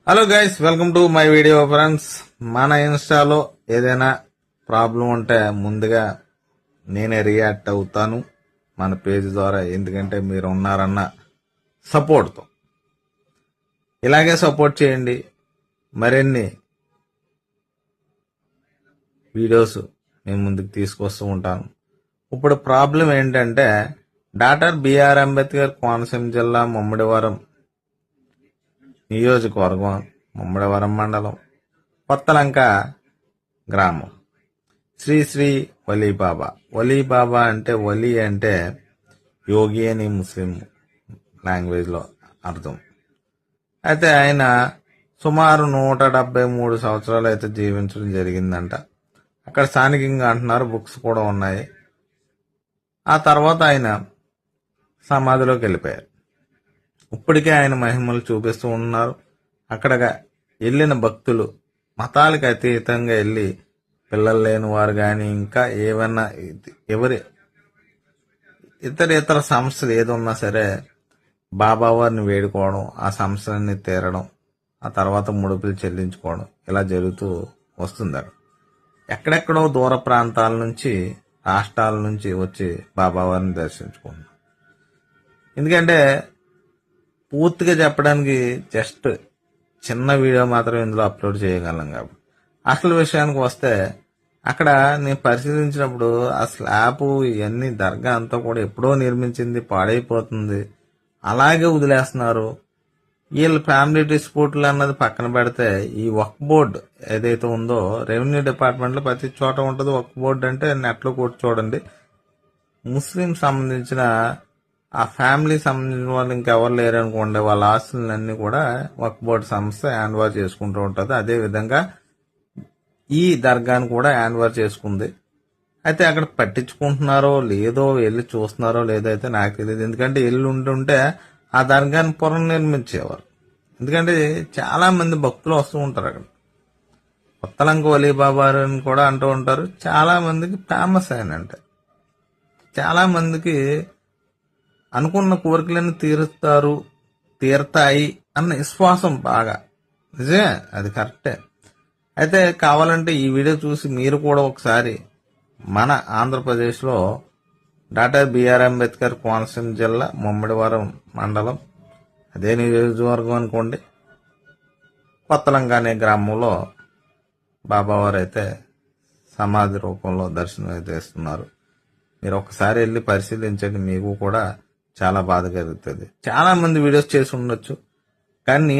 Hello guys, welcome to my video friends. మన ఇన్స్టాలో ఏదైనా ప్రాబ్లం ఉంటే ముందుగా నేనే రియాక్ట్ అవుతాను మన పేజ్ ద్వారా. ఎందుకంటే మీరు ఉన్నారన్న సపోర్ట్తో ఇలాగే సపోర్ట్ చేయండి. మరిన్ని వీడియోస్ నేను ముందుకు తీసుకొస్తూ ఉంటాను. ఇప్పుడు ప్రాబ్లం ఏంటంటే, డాక్టర్ బిఆర్ అంబేద్కర్ కోనసీమ జిల్లా ముమ్మడివరం నియోజకవర్గం, ముమ్మడివరం మండలం, కొత్తలంక గ్రామం, శ్రీ శ్రీ వలీబాబా. వలీబాబా అంటే వలి అంటే యోగి అని ముస్లిం లాంగ్వేజ్లో అర్థం. అయితే ఆయన సుమారు 173 సంవత్సరాలు అయితే జీవించడం జరిగిందంట. అక్కడ స్థానికంగా అంటున్నారు, బుక్స్ కూడా ఉన్నాయి. ఆ తర్వాత ఆయన సమాధిలోకి వెళ్ళిపోయారు. ఇప్పటికే ఆయన మహిమలు చూపిస్తూ ఉన్నారు. అక్కడ వెళ్ళిన భక్తులు మతాలకు అతీతంగా వెళ్ళి, పిల్లలు లేని వారు కానీ ఇంకా ఏమన్నా ఇతర సమస్యలు ఏదున్నా సరే బాబా వారిని వేడుకోవడం, ఆ సమస్యలన్నీ తీరడం, ఆ తర్వాత ముడుపులు చెల్లించుకోవడం ఇలా జరుగుతూ వస్తుంది. ఎక్కడెక్కడో దూర ప్రాంతాల నుంచి, రాష్ట్రాల నుంచి వచ్చి బాబా వారిని దర్శించుకుంటున్నాం. ఎందుకంటే పూర్తిగా చెప్పడానికి జస్ట్ చిన్న వీడియో మాత్రం ఇందులో అప్లోడ్ చేయగలం. కాబట్టి అసలు విషయానికి వస్తే, అక్కడ నేను పరిశీలించినప్పుడు ఆ స్లాబ్ ఇవన్నీ దర్గా అంతా కూడా ఎప్పుడో నిర్మించింది, పాడైపోతుంది, అలాగే వదిలేస్తున్నారు. వీళ్ళ ఫ్యామిలీ డిస్ప్యూట్లు అన్నది పక్కన పెడితే, ఈ వక్ఫ్ బోర్డు ఏదైతే ఉందో రెవెన్యూ డిపార్ట్మెంట్లో ప్రతి చోట ఉంటుంది. వక్ఫ్ బోర్డు అంటే నెట్లో కొట్టి చూడండి, ముస్లిం సంబంధించిన ఆ ఫ్యామిలీ సంబంధించిన వాళ్ళు ఇంకెవరు లేరనుకోండి, వాళ్ళ ఆస్తులన్నీ కూడా వక్ఫ్ బోర్డు సంస్థ హ్యాండ్ ఓవర్ చేసుకుంటూ ఉంటుంది. అదేవిధంగా ఈ దర్గాను కూడా హ్యాండ్ ఓవర్ చేసుకుంది. అయితే అక్కడ పట్టించుకుంటున్నారో లేదో, వెళ్ళి చూస్తున్నారో లేదో అయితే నాకు తెలియదు. ఎందుకంటే వెళ్ళి ఉంటుంటే ఆ దర్గాను పునర్నిర్మించేవారు. ఎందుకంటే చాలా మంది భక్తులు వస్తూ ఉంటారు అక్కడ. కొత్తలంక వలీబాబా అని కూడా అంటూ ఉంటారు. చాలా మందికి ఫేమస్ ఆయన. అంటే చాలా మందికి అనుకున్న కోరికలను తీరుతాయి అన్న విశ్వాసం బాగా. నిజమే, అది కరెక్టే. అయితే కావాలంటే ఈ వీడియో చూసి మీరు కూడా ఒకసారి మన ఆంధ్రప్రదేశ్లో డాక్టర్ బిఆర్ అంబేద్కర్ కోనసీమ జిల్లా ముమ్మడివరం మండలం, అదే నియోజకవర్గం అనుకోండి, కొత్తలంక అనే గ్రామంలో బాబావారు అయితే సమాధి రూపంలో దర్శనం అయితే ఇస్తున్నారు. మీరు ఒకసారి వెళ్ళి పరిశీలించండి, మీకు కూడా చాలా బాధ కలుగుతుంది. చాలా మంది వీడియోస్ చేసి ఉండొచ్చు, కానీ